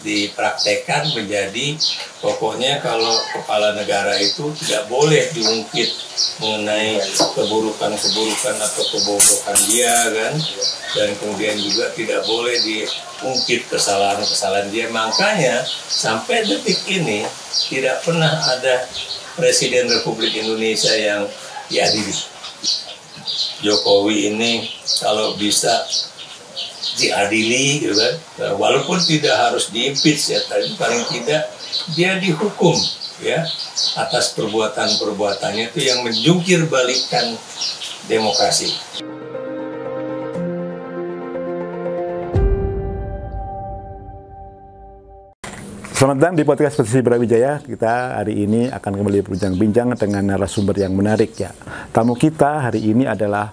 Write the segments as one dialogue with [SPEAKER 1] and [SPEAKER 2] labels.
[SPEAKER 1] dipraktekkan menjadi pokoknya kalau kepala negara itu tidak boleh diungkit mengenai keburukan-keburukan atau kebobrokan dia kan, dan kemudian juga tidak boleh diungkit kesalahan-kesalahan dia. Makanya sampai detik ini tidak pernah ada Presiden Republik Indonesia yang diadili. Jokowi ini kalau bisa diadili gitu kan, walaupun tidak harus diimpeach ya, tapi paling tidak dia dihukum ya atas perbuatan-perbuatannya itu yang menjungkir balikan demokrasi.
[SPEAKER 2] Selamat datang di podcast Petisi Brawijaya. Kita hari ini akan kembali berbincang-bincang dengan narasumber yang menarik ya. Tamu kita hari ini adalah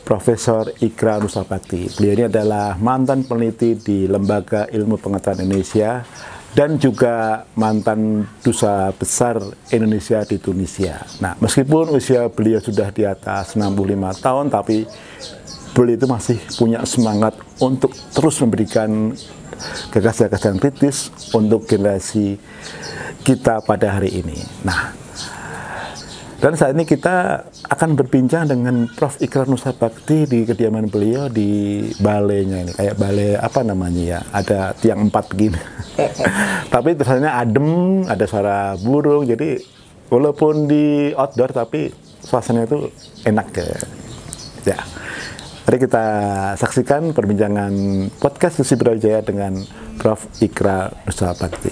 [SPEAKER 2] Profesor Ikrar Nusabakti. Beliau ini adalah mantan peneliti di Lembaga Ilmu Pengetahuan Indonesia dan juga mantan Duta Besar Indonesia di Tunisia. Nah, meskipun usia beliau sudah di atas 65 tahun, tapi beliau itu masih punya semangat untuk terus memberikan gagasan-gagasan kritis untuk generasi kita pada hari ini. Nah, dan saat ini kita akan berbincang dengan Prof. Ikrar Nusabakti di kediaman beliau di balainya ini. Kayak balai apa namanya ya, ada tiang 4 begini. Tapi terusnya adem, ada suara burung, jadi walaupun di outdoor tapi suasananya itu enak ya. Mari kita saksikan perbincangan podcast Petisi Brawijaya dengan Prof. Ikrar Nusabakti.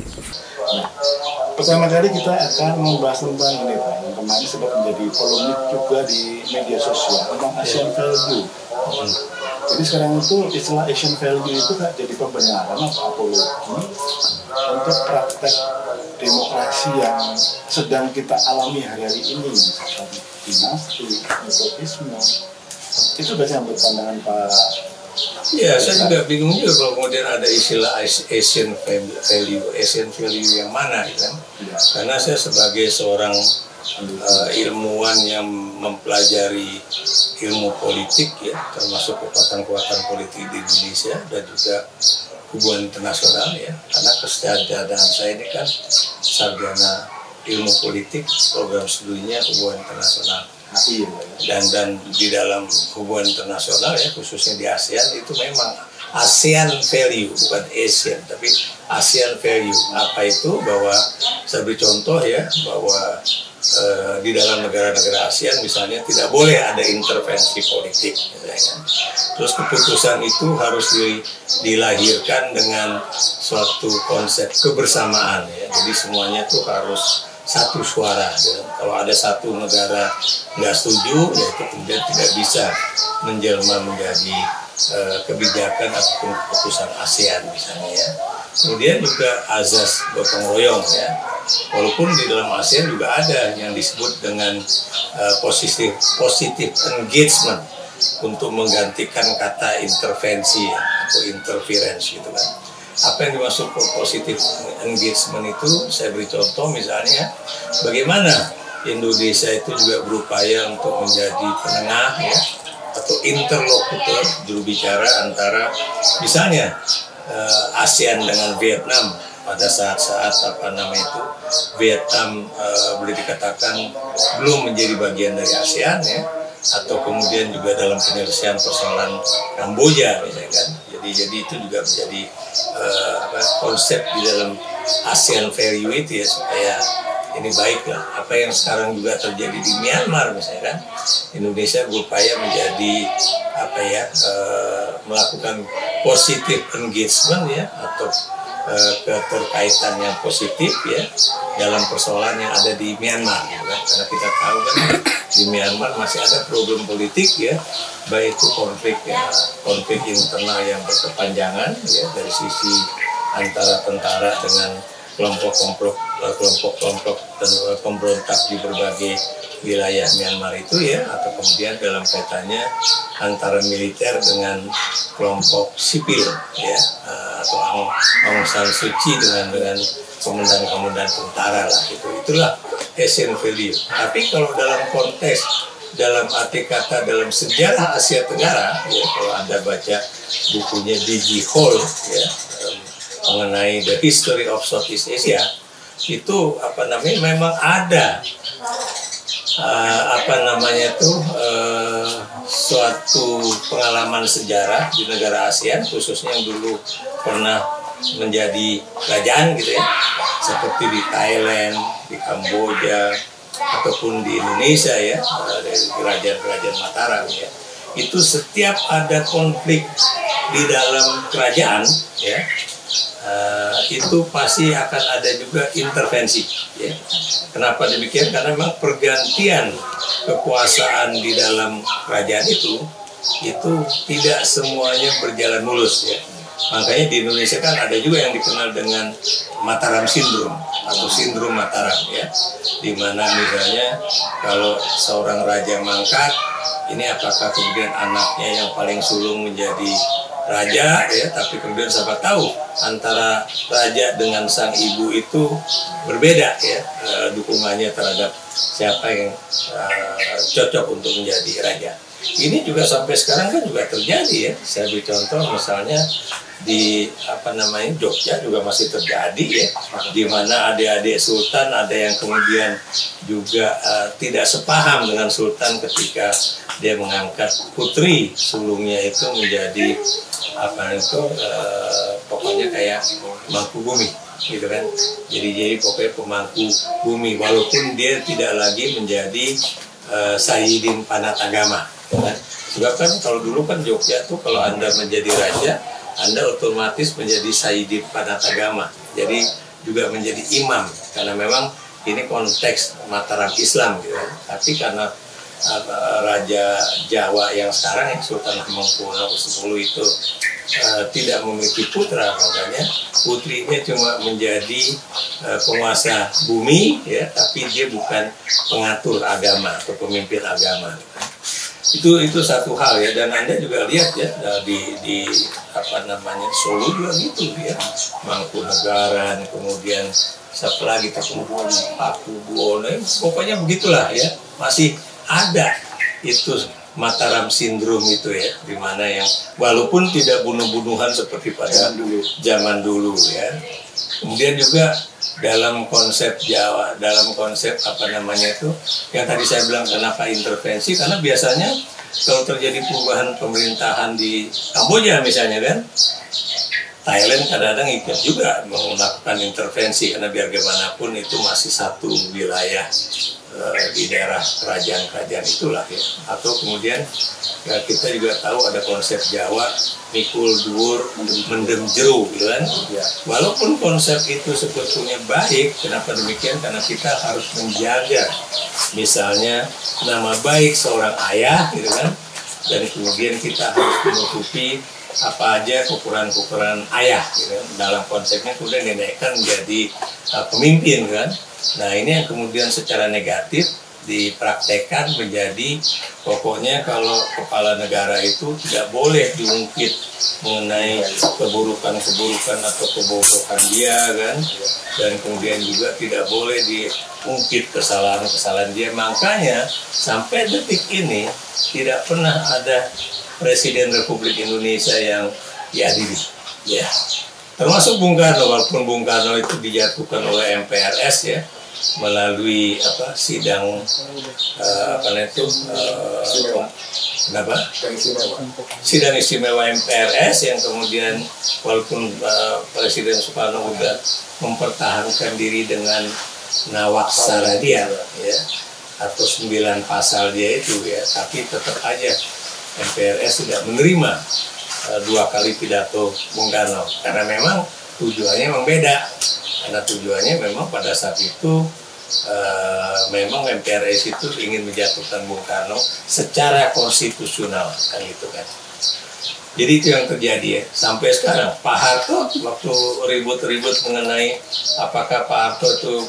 [SPEAKER 3] Pertama kali kita akan membahas tentang ini Pak, yang kemarin sempat menjadi polemik juga di media sosial tentang Asian Value. Jadi sekarang itu istilah Asian Value itu kan jadi pembenaran atau apologi untuk praktek demokrasi yang sedang kita alami hari-hari ini, misalkan dinasti, nepotisme. Itu biasanya menurut pandangan Pak.
[SPEAKER 1] Ya, saya juga bingung juga kalau kemudian ada istilah Asian value yang mana kan? Karena saya sebagai seorang ilmuwan yang mempelajari ilmu politik ya, termasuk kekuatan-kekuatan politik di Indonesia dan juga hubungan internasional ya. Karena kesejahteraan saya ini kan sarjana ilmu politik, program studinya hubungan internasional. Dan di dalam hubungan internasional ya, khususnya di ASEAN itu memang ASEAN value, bukan Asian tapi ASEAN value. Apa itu? Bahwa saya beri contoh ya, bahwa di dalam negara-negara ASEAN misalnya tidak boleh ada intervensi politik misalnya. Terus keputusan itu harus dilahirkan dengan suatu konsep kebersamaan ya. Jadi semuanya tuh harus satu suara ya. Kalau ada satu negara nggak setuju ya itu kemudian tidak bisa menjelma menjadi kebijakan ataupun keputusan ASEAN misalnya ya. Kemudian juga azas gotong royong ya, walaupun di dalam ASEAN juga ada yang disebut dengan positive engagement untuk menggantikan kata intervensi ya, atau interference gitu kan. Apa yang dimaksud positif engagement itu, saya beri contoh misalnya bagaimana Indonesia itu juga berupaya untuk menjadi penengah ya, atau interlokutor, juru bicara antara misalnya ASEAN dengan Vietnam pada saat-saat Vietnam boleh dikatakan belum menjadi bagian dari ASEAN ya, atau kemudian juga dalam penyelesaian persoalan Kamboja misalnya kan. Jadi itu juga menjadi konsep di dalam ASEAN value itu ya, supaya ini baiklah. Apa yang sekarang juga terjadi di Myanmar misalnya kan, Indonesia berupaya menjadi melakukan positive engagement ya, atau keterkaitan yang positif ya dalam persoalan yang ada di Myanmar gitu kan. Karena kita tahu kan di Myanmar masih ada problem politik ya, baik itu konflik internal yang berkepanjangan ya, dari sisi antara tentara dengan kelompok-kelompok dan pemberontak di berbagai wilayah Myanmar itu ya, atau kemudian dalam kaitannya antara militer dengan kelompok sipil ya, atau Aung San Suu Kyi dengan komandan-komandan tentara lah gitu. Itulah Asian value. Tapi kalau dalam konteks, dalam arti kata dalam sejarah Asia Tenggara ya, kalau Anda baca bukunya D.G. Hall ya, mengenai the history of Southeast Asia, itu memang ada suatu pengalaman sejarah di negara ASEAN, khususnya yang dulu pernah menjadi kerajaan gitu ya, seperti di Thailand, di Kamboja, ataupun di Indonesia ya, dari kerajaan Mataram ya. Itu setiap ada konflik di dalam kerajaan ya, itu pasti akan ada juga intervensi ya. Kenapa demikian? Karena memang pergantian kekuasaan di dalam kerajaan itu tidak semuanya berjalan mulus ya. Makanya di Indonesia kan ada juga yang dikenal dengan Mataram Syndrome atau sindrom Mataram ya, di mana misalnya kalau seorang raja mangkat, ini apakah kemudian anaknya yang paling sulung menjadi raja ya, tapi kemudian siapa tahu antara raja dengan sang ibu itu berbeda ya, dukungannya terhadap siapa yang cocok untuk menjadi raja. Ini juga sampai sekarang kan juga terjadi ya. Saya beri contoh misalnya di Jogja juga masih terjadi ya, di mana adik-adik sultan ada yang kemudian juga tidak sepaham dengan sultan ketika dia mengangkat putri sulungnya itu menjadi pokoknya kayak pemangku bumi gitu kan. Jadi pokoknya pemangku bumi, walaupun dia tidak lagi menjadi Sayyidin Panatagama kan. Sebab kan kalau dulu kan Jogja tuh kalau Anda menjadi raja, Anda otomatis menjadi Sayyidin Panatagama, jadi juga menjadi imam, karena memang ini konteks Mataram Islam gitu kan. Tapi karena Raja Jawa yang sekarang ya, Sultan Hamengkubuwono X itu tidak memiliki putra, makanya putrinya cuma menjadi penguasa bumi ya, tapi dia bukan pengatur agama atau pemimpin agama. Itu satu hal ya, dan Anda juga lihat ya di Solo juga gitu ya, Mangkunegaran, kemudian siapa lagi Pakubuwono, pokoknya begitulah ya, masih ada itu Mataram Syndrome itu ya, dimana yang walaupun tidak bunuh-bunuhan seperti pada zaman dulu ya. Kemudian juga dalam konsep Jawa, dalam konsep yang tadi saya bilang kenapa intervensi, karena biasanya kalau terjadi perubahan pemerintahan di Kamboja misalnya kan, Thailand kadang-kadang ikut juga melakukan intervensi, karena biar bagaimanapun itu masih satu wilayah di daerah kerajaan-kerajaan itulah ya. Atau kemudian ya, kita juga tahu ada konsep Jawa mikul dhuwur mendem jero gitu kan. Walaupun konsep itu sebetulnya baik, kenapa demikian? Karena kita harus menjaga misalnya nama baik seorang ayah gitu kan, dan kemudian kita harus menutupi apa aja kekurangan-kekurangan ayah gitu kan. Dalam konsepnya kemudian dinaikkan menjadi pemimpin kan. Nah ini yang kemudian secara negatif dipraktekkan menjadi pokoknya kalau kepala negara itu tidak boleh diungkit mengenai keburukan-keburukan atau kebobrokan dia kan, dan kemudian juga tidak boleh diungkit kesalahan-kesalahan dia. Makanya sampai detik ini tidak pernah ada Presiden Republik Indonesia yang diadili ya. Termasuk Bung Karno, walaupun Bung Karno itu dijatuhkan oleh MPRS ya, melalui sidang sidang istimewa MPRS yang kemudian walaupun Presiden Soekarno juga mempertahankan diri dengan nawaksara dia ya, atau 9 pasal dia itu ya, tapi tetap aja MPRS tidak menerima 2 kali pidato Bung Karno, karena memang tujuannya memang beda. Karena tujuannya memang pada saat itu memang MPRS itu ingin menjatuhkan Bung Karno secara konstitusional kan gitu kan. Jadi itu yang terjadi ya. Sampai sekarang Pak Harto waktu ribut-ribut mengenai apakah Pak Harto itu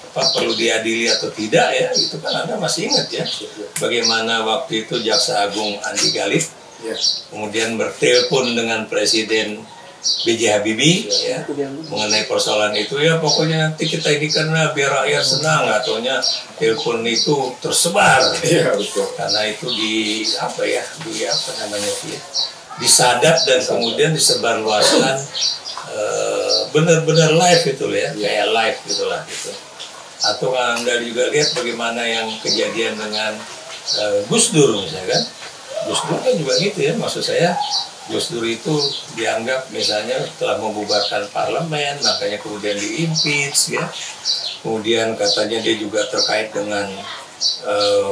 [SPEAKER 1] perlu diadili atau tidak ya, itu kan Anda masih ingat ya, bagaimana waktu itu Jaksa Agung Andi Galip kemudian bertelepon dengan Presiden B.J. Habibie ya, mengenai persoalan itu ya, pokoknya nanti kita ini karena biar rakyat senang, ataunya telepon itu tersebar ya, betul. Karena itu disadap dan kemudian disebarluaskan benar-benar live itu ya, kayak live gitulah gitu. Atau Anda juga lihat bagaimana yang kejadian dengan Gus Dur misalnya kan. Gus Dur kan juga gitu ya, maksud saya Gus Dur itu dianggap misalnya telah membubarkan parlemen, makanya kemudian diimpeach ya. Kemudian katanya dia juga terkait dengan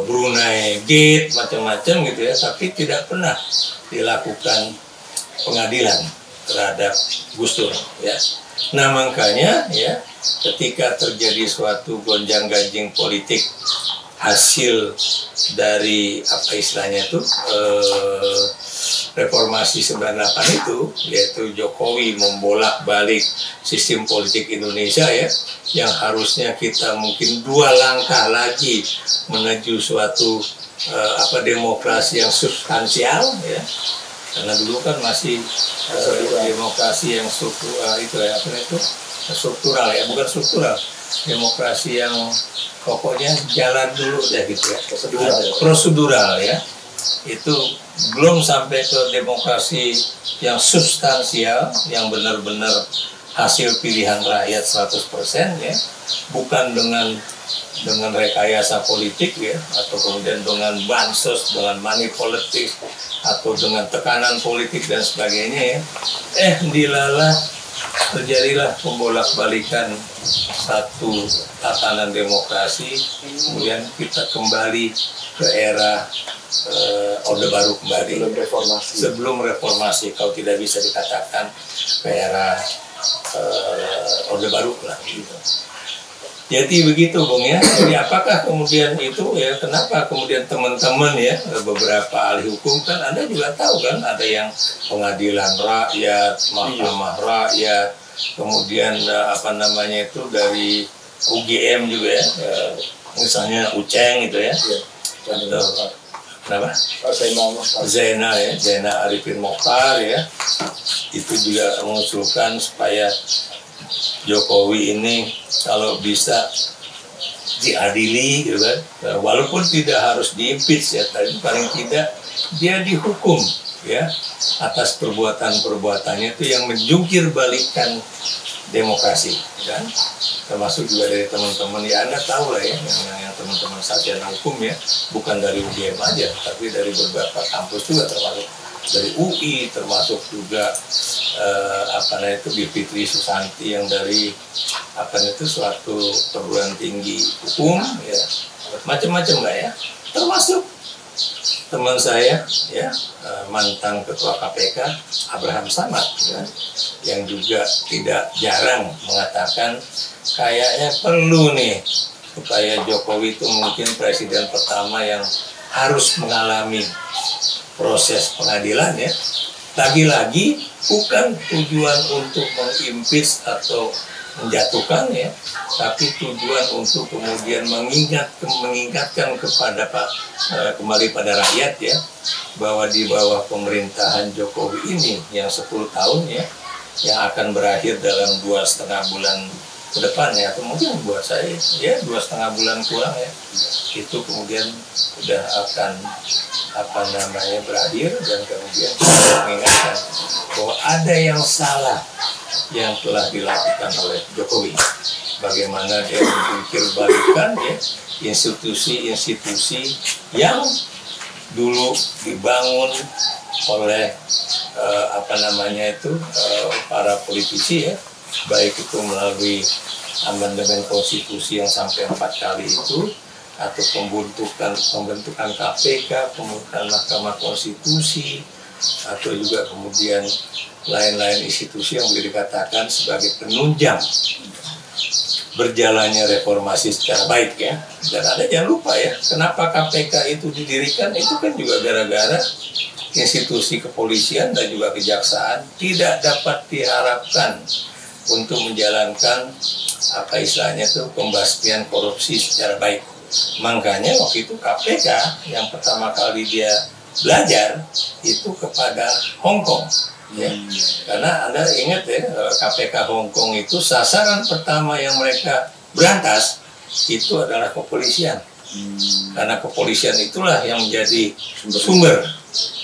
[SPEAKER 1] Brunei Gate macam-macam gitu ya, tapi tidak pernah dilakukan pengadilan terhadap Gus Dur ya. Nah makanya ya ketika terjadi suatu gonjang-ganjing politik hasil dari apa istilahnya itu reformasi 98 itu, yaitu Jokowi membolak-balik sistem politik Indonesia ya, yang harusnya kita mungkin 2 langkah lagi menuju suatu demokrasi yang substansial ya. Karena dulu kan masih demokrasi yang struktural ya, bukan struktural, demokrasi yang pokoknya jalan dulu ya gitu ya, prosedural ya. Itu belum sampai ke demokrasi yang substansial, yang benar-benar hasil pilihan rakyat 100% ya, bukan dengan rekayasa politik ya, atau kemudian dengan bansos, dengan money politics, atau dengan tekanan politik dan sebagainya ya. Dilalah terjadilah pembolak-balikan satu tatanan demokrasi, kemudian kita kembali ke era Orde Baru kembali. Sebelum reformasi, kalau tidak bisa dikatakan ke era Orde Baru lah gitu. Jadi begitu Bung ya. Jadi apakah kemudian itu ya, kenapa kemudian teman-teman ya, beberapa ahli hukum kan Anda juga tahu kan, ada yang pengadilan rakyat, mahkamah rakyat, kemudian apa namanya itu dari UGM juga ya, misalnya Uceng gitu ya. Kenapa? Zainal ya, Zainal Arifin Mokhtar ya. Itu juga mengusulkan supaya Jokowi ini kalau bisa diadili gitu kan, walaupun tidak harus diimpeach ya, tapi paling tidak dia dihukum ya atas perbuatan-perbuatannya itu yang menjungkir balikan demokrasi kan. Termasuk juga dari teman-teman ya, Anda tahu lah ya, yang teman-teman sarjana hukum ya, bukan dari UGM aja, tapi dari beberapa kampus juga, termasuk dari UI, termasuk juga Bivitri Susanti yang dari suatu perguruan tinggi hukum ya, macam-macam lah ya, termasuk teman saya ya, mantan ketua KPK Abraham Samad ya, yang juga tidak jarang mengatakan kayaknya perlu nih supaya Jokowi itu mungkin presiden pertama yang harus mengalami proses pengadilan ya. Lagi-lagi bukan tujuan untuk mengimpeach atau menjatuhkan ya, tapi tujuan untuk kemudian mengingatkan kepada kembali pada rakyat ya, bahwa di bawah pemerintahan Jokowi ini yang 10 tahun ya, yang akan berakhir dalam 2,5 bulan ke depan ya, atau mungkin buat saya ya 2,5 bulan kurang ya, itu kemudian sudah akan berakhir, dan kemudian mengingatkan bahwa ada yang salah yang telah dilakukan oleh Jokowi. Bagaimana dia menjungkir balikan ya institusi-institusi yang dulu dibangun oleh para politisi ya, baik itu melalui amandemen konstitusi yang sampai 4 kali itu, atau pembentukan KPK, pembentukan Mahkamah Konstitusi, atau juga kemudian lain-lain institusi yang boleh dikatakan sebagai penunjang berjalannya reformasi secara baik ya. Dan Anda jangan lupa ya, kenapa KPK itu didirikan, itu kan juga gara-gara institusi kepolisian dan juga kejaksaan tidak dapat diharapkan untuk menjalankan pembasmian korupsi secara baik. Makanya waktu itu KPK yang pertama kali dia belajar itu kepada Hong Kong ya. Karena Anda ingat ya, KPK Hong Kong itu sasaran pertama yang mereka berantas itu adalah kepolisian. Karena kepolisian itulah yang menjadi sumber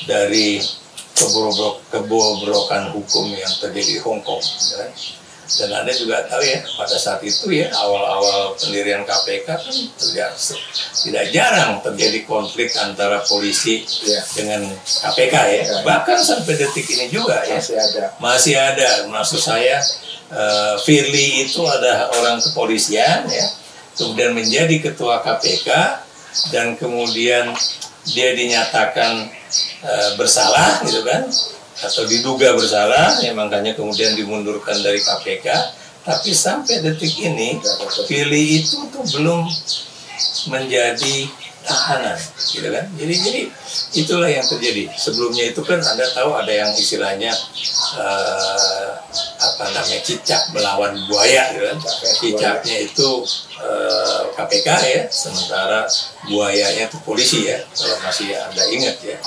[SPEAKER 1] dari kebobrokan hukum yang terjadi di Hong Kong, ya kan? Dan Anda juga tahu ya, pada saat itu ya, awal-awal pendirian KPK kan tidak jarang terjadi konflik antara polisi dengan KPK ya. Bahkan sampai detik ini juga ya, masih ada. Maksud saya, Firly itu ada orang kepolisian ya, kemudian menjadi ketua KPK, dan kemudian dia dinyatakan bersalah gitu kan, atau diduga bersalah, ya makanya kemudian dimundurkan dari KPK. Tapi sampai detik ini Firly itu tuh belum menjadi tahanan, gitu kan? Jadi itulah yang terjadi. Sebelumnya itu kan Anda tahu ada yang istilahnya cicak melawan buaya, gitu kan? Cicaknya itu KPK ya, sementara buayanya itu polisi ya, kalau masih Anda ingat ya.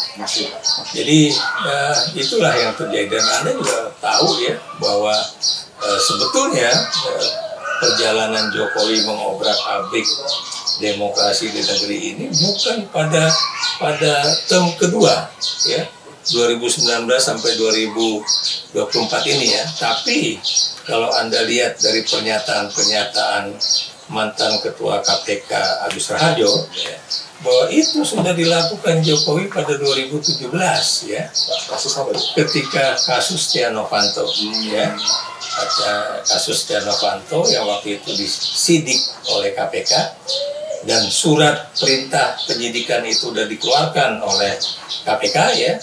[SPEAKER 1] Jadi itulah yang terjadi, dan Anda juga tahu ya bahwa sebetulnya perjalanan Jokowi mengobrak-abrik demokrasi di negeri ini bukan pada term kedua ya, 2019 sampai 2024 ini ya. Tapi kalau Anda lihat dari pernyataan mantan ketua KPK Agus Raharjo ya, bahwa itu sudah dilakukan Jokowi pada 2017 ya. Kasus apa itu? Ketika kasus Setia Novanto ya. Kasus Setia Novanto yang waktu itu disidik oleh KPK, dan surat perintah penyidikan itu sudah dikeluarkan oleh KPK ya.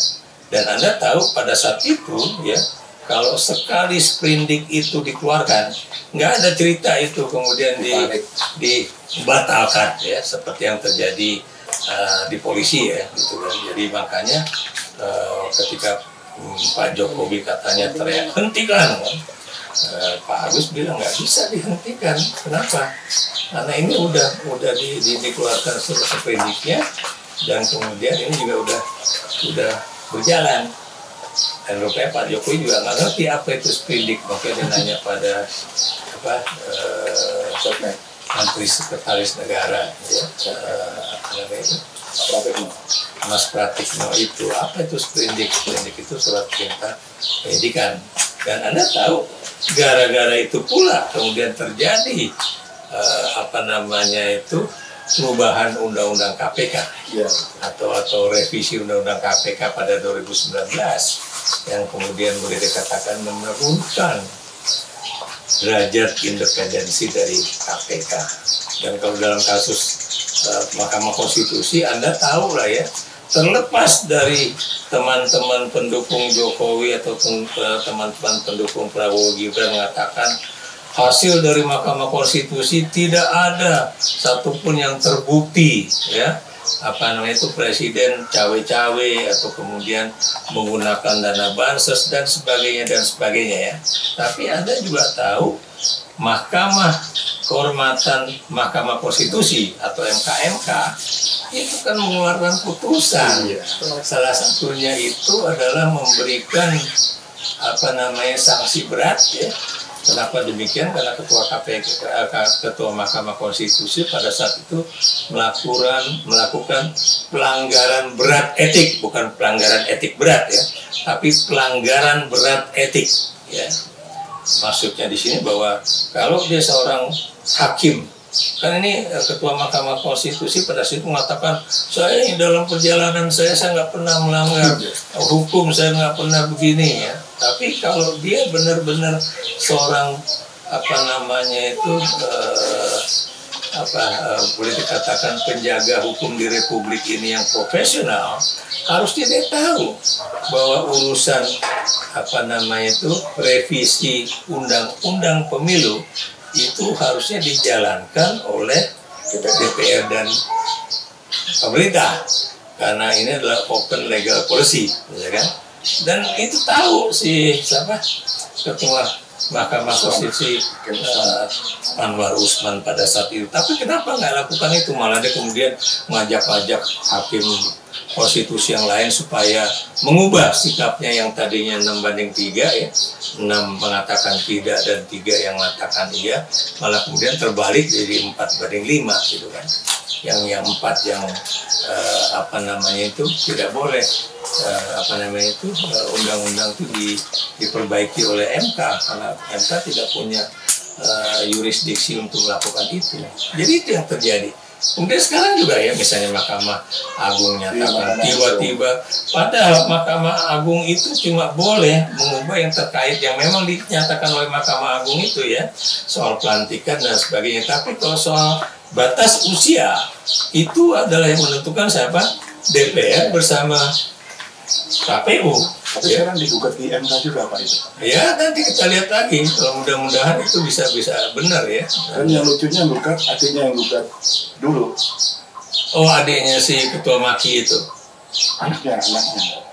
[SPEAKER 1] Dan Anda tahu pada saat itu ya, kalau sekali sprindik itu dikeluarkan, nggak ada cerita itu kemudian dibatalkan ya, seperti yang terjadi di polisi ya gitu kan. Jadi makanya ketika Pak Jokowi katanya teriak hentikan kan, Pak Agus bilang nggak bisa dihentikan. Kenapa? Karena ini udah dikeluarkan surat sprindiknya, dan kemudian ini juga udah berjalan. Dan rupanya Pak Jokowi juga nggak ngerti apa itu sprindik, makanya dia nanya pada Menteri Sekretaris Negara ya, Mas Pratikno itu, apa itu sprindik? Sprindik itu surat perintah penyidikan. Dan Anda tahu, gara-gara itu pula kemudian terjadi perubahan undang-undang KPK atau revisi undang-undang KPK pada 2019 yang kemudian boleh dikatakan menurunkan derajat independensi dari KPK. Dan kalau dalam kasus Mahkamah Konstitusi, Anda tahu lah ya, terlepas dari teman-teman pendukung Jokowi atau teman-teman pendukung Prabowo Gibran mengatakan hasil dari Mahkamah Konstitusi tidak ada satupun yang terbukti ya, itu presiden cawe-cawe atau kemudian menggunakan dana bansos dan sebagainya ya. Tapi Anda juga tahu Mahkamah Kehormatan Mahkamah Konstitusi atau MKMK itu kan mengeluarkan putusan. Salah satunya itu adalah memberikan sanksi berat ya. Kenapa demikian? Karena ketua Mahkamah Konstitusi pada saat itu melakukan pelanggaran berat etik, bukan pelanggaran etik berat ya, tapi pelanggaran berat etik ya. Maksudnya di sini bahwa kalau dia seorang hakim, kan ini ketua Mahkamah Konstitusi pada saat itu mengatakan, saya dalam perjalanan saya nggak pernah melanggar hukum, saya nggak pernah begini ya. Tapi kalau dia benar-benar seorang boleh dikatakan penjaga hukum di Republik ini yang profesional, harusnya dia tahu bahwa urusan revisi undang-undang pemilu itu harusnya dijalankan oleh DPR dan pemerintah, karena ini adalah open legal policy, ya kan? Dan itu tahu ketua Mahkamah Konstitusi Anwar Usman pada saat itu. Tapi kenapa nggak lakukan itu? Malah dia kemudian mengajak hakim konstitusi yang lain supaya mengubah sikapnya yang tadinya 6-3 ya, 6 mengatakan tidak dan 3 yang mengatakan iya, malah kemudian terbalik jadi 4-5 gitu kan. yang 4 yang apa namanya itu tidak boleh apa namanya itu undang-undang itu diperbaiki oleh MK karena MK tidak punya yurisdiksi untuk melakukan itu. Jadi itu yang terjadi. Kemudian sekarang juga ya misalnya Mahkamah Agung nyatakan tiba-tiba padahal Mahkamah Agung itu cuma boleh mengubah yang terkait yang memang dinyatakan oleh Mahkamah Agung itu ya soal pelantikan dan sebagainya. Tapi kalau soal batas usia itu adalah yang menentukan siapa? DPR bersama KPU.
[SPEAKER 3] Tapi sekarang digugat di MK juga Pak itu.
[SPEAKER 1] Ya nanti kita lihat lagi. Kalau mudah-mudahan itu bisa benar ya.
[SPEAKER 3] Dan yang lucunya gugat adiknya yang gugat dulu.
[SPEAKER 1] Oh adiknya si Ketua Maki itu.
[SPEAKER 3] Anaknya.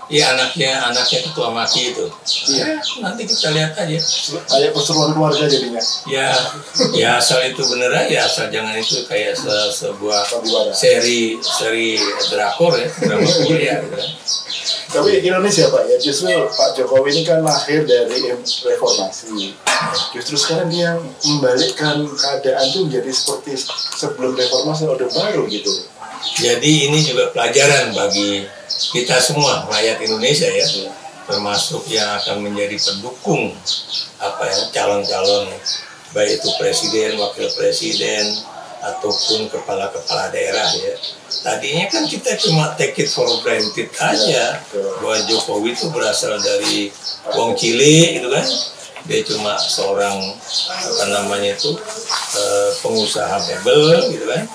[SPEAKER 1] Iya anaknya Ketua Maki itu. Iya. Nanti kita lihat aja.
[SPEAKER 3] Kayak perseruan keluarga jadinya.
[SPEAKER 1] Ya asal itu beneran ya asal jangan itu kayak sebuah seri drakor ya drama Korea gitu kan.
[SPEAKER 3] Tapi ironis ya Pak ya, justru Pak Jokowi ini kan lahir dari reformasi. Justru sekarang dia membalikkan keadaan itu menjadi seperti sebelum reformasi Orde Baru gitu.
[SPEAKER 1] Jadi ini juga pelajaran bagi kita semua rakyat Indonesia ya, termasuk yang akan menjadi pendukung apa ya calon-calon baik itu presiden, wakil presiden ataupun kepala-kepala daerah ya. Tadinya kan kita cuma take it for granted aja bahwa Jokowi itu berasal dari wong Cile gitu kan. Dia cuma seorang apa namanya itu pengusaha mebel gitu kan.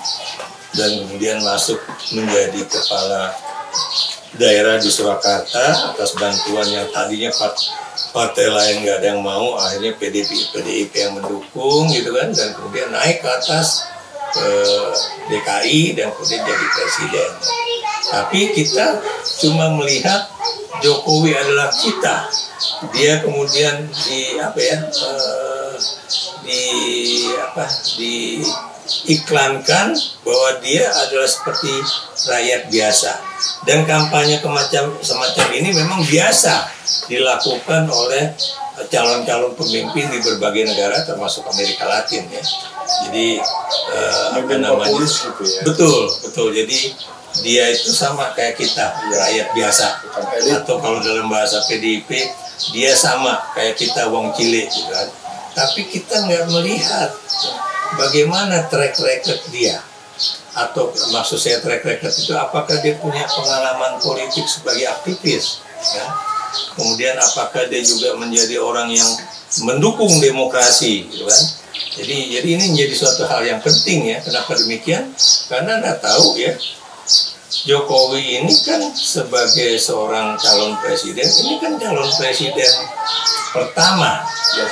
[SPEAKER 1] Dan kemudian masuk menjadi kepala daerah di Surakarta atas bantuan yang tadinya partai lain nggak ada yang mau, akhirnya PDIP yang mendukung gitu kan, dan kemudian naik ke atas ke DKI dan kemudian jadi presiden. Tapi kita cuma melihat Jokowi adalah kita. Dia kemudian diiklankan bahwa dia adalah seperti rakyat biasa. Dan kampanye semacam ini memang biasa dilakukan oleh calon-calon pemimpin di berbagai negara termasuk Amerika Latin ya. Jadi apa namanya gitu ya. Betul. Jadi dia itu sama kayak kita, rakyat biasa. Atau kalau dalam bahasa PDIP dia sama kayak kita wong Cile gitu kan. Tapi kita nggak melihat bagaimana track record dia. Atau maksud saya track record itu apakah dia punya pengalaman politik sebagai aktivis ya? Kemudian apakah dia juga menjadi orang yang mendukung demokrasi gitu kan? Jadi ini menjadi suatu hal yang penting ya. Kenapa demikian? Karena Anda tahu ya, Jokowi ini kan sebagai seorang calon presiden, ini kan calon presiden pertama ya,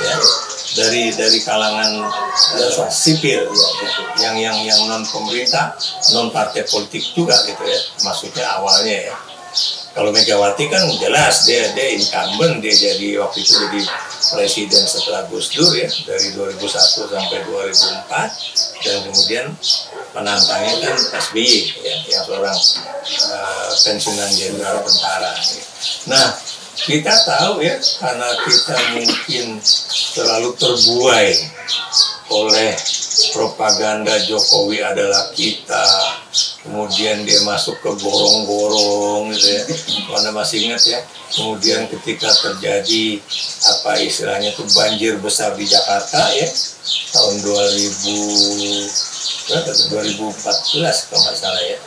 [SPEAKER 1] dari kalangan sipil ya, yang non pemerintah, non partai politik juga gitu ya. Maksudnya awalnya ya. Kalau Megawati kan jelas dia incumbent, dia jadi waktu itu jadi presiden setelah Gus Dur ya dari 2001 sampai 2004, dan kemudian penantangnya kan SBY ya, yang seorang pensiunan jenderal tentara. Nah kita tahu ya karena kita mungkin terlalu terbuai oleh propaganda Jokowi adalah kita, kemudian dia masuk ke gorong-gorong gitu ya. Kalau Anda masih ingat ya, kemudian ketika terjadi apa istilahnya itu banjir besar di Jakarta ya tahun 2014 kalau nggak salah ya,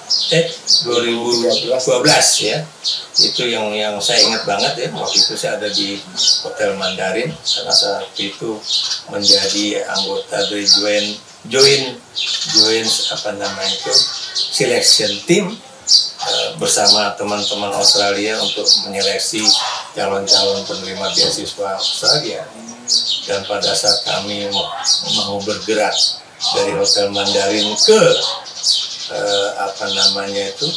[SPEAKER 1] 2012 ya, itu yang saya ingat banget ya. Waktu itu saya ada di Hotel Mandarin karena saat itu menjadi anggota dari join apa namanya itu selection team bersama teman-teman Australia untuk menyeleksi calon-calon penerima beasiswa Australia. Dan pada saat kami mau bergerak dari Hotel Mandarin ke apa namanya itu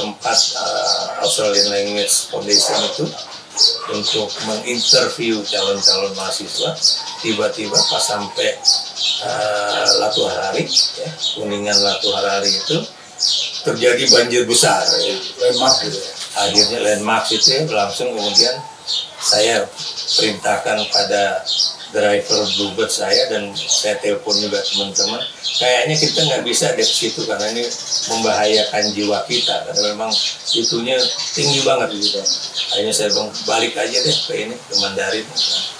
[SPEAKER 1] tempat Australian Language Foundation itu untuk menginterview calon-calon mahasiswa, tiba-tiba pas sampai Latu Harari ya, Kuningan Latu Harari itu terjadi banjir besar ya. Landmark gitu ya. Akhirnya landmark itu ya, langsung kemudian saya perintahkan pada driver Bluebird saya, dan saya telepon juga teman-teman, kayaknya kita nggak bisa di situ karena ini membahayakan jiwa kita, karena memang itunya tinggi banget gitu. Akhirnya saya bilang balik aja deh ke ini, ke Mandarin.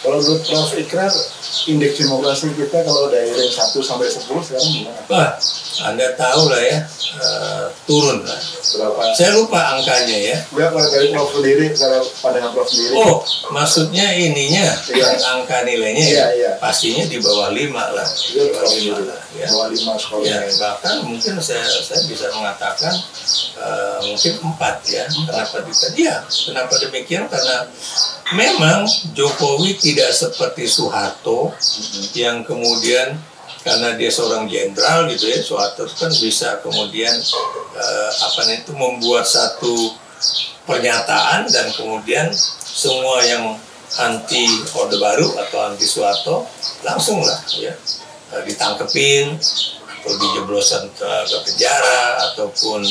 [SPEAKER 3] Kalau menurut Prof. Ikrar, indeks demokrasi kita kalau dari range 1 sampai 10 sekarang gimana?
[SPEAKER 1] Wah, Anda tahu lah ya, turun lah.
[SPEAKER 3] Berapa?
[SPEAKER 1] Saya lupa angkanya ya.
[SPEAKER 3] Berapa dari Prof sendiri, cara pandangan Prof sendiri?
[SPEAKER 1] Oh, maksudnya ininya,
[SPEAKER 3] Iya.
[SPEAKER 1] angka nilainya
[SPEAKER 3] Iya,
[SPEAKER 1] ya,
[SPEAKER 3] iya.
[SPEAKER 1] pastinya di bawah 5 lah. Di
[SPEAKER 3] Itu
[SPEAKER 1] bawah
[SPEAKER 3] Prof
[SPEAKER 1] 5
[SPEAKER 3] sendiri.
[SPEAKER 1] lah. Ya.
[SPEAKER 3] Bawah 5
[SPEAKER 1] Ya,
[SPEAKER 3] skornya.
[SPEAKER 1] bahkan mungkin saya bisa mengatakan mungkin 4 ya. Kenapa demikian? Ya, kenapa demikian? Karena memang Jokowi tidak seperti Soeharto yang kemudian karena dia seorang jenderal gitu ya, Soeharto kan bisa kemudian membuat satu pernyataan dan kemudian semua yang anti Orde Baru atau anti Soeharto langsung lah ya ditangkepin atau dijebloskan ke penjara ataupun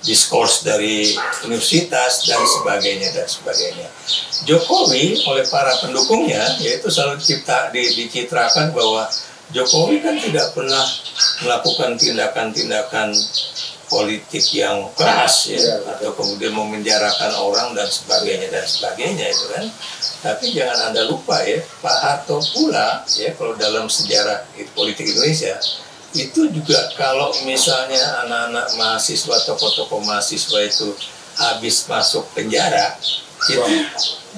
[SPEAKER 1] diskors dari universitas dan sebagainya dan sebagainya. Jokowi oleh para pendukungnya yaitu selalu dicitrakan bahwa Jokowi kan tidak pernah melakukan tindakan-tindakan politik yang keras ya, atau kemudian memenjarakan orang dan sebagainya itu kan. Tapi jangan Anda lupa ya, Pak Harto pula ya, kalau dalam sejarah politik Indonesia itu juga kalau misalnya anak-anak mahasiswa, tokoh-tokoh mahasiswa itu habis masuk penjara, itu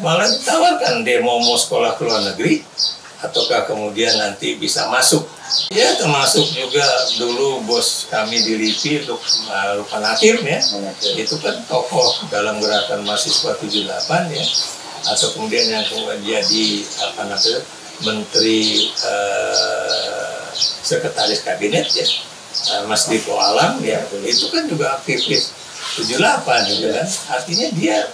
[SPEAKER 1] malah ditawarkan demo mau sekolah ke luar negeri, ataukah kemudian nanti bisa masuk. Ya termasuk juga dulu bos kami di LIPI, Lukman Hakim ya, itu kan tokoh dalam gerakan mahasiswa 78 ya, atau kemudian yang jadi menteri sekretaris kabinet ya, Mas Diko Alam ya, itu kan juga aktivis 78 gitu kan. Artinya dia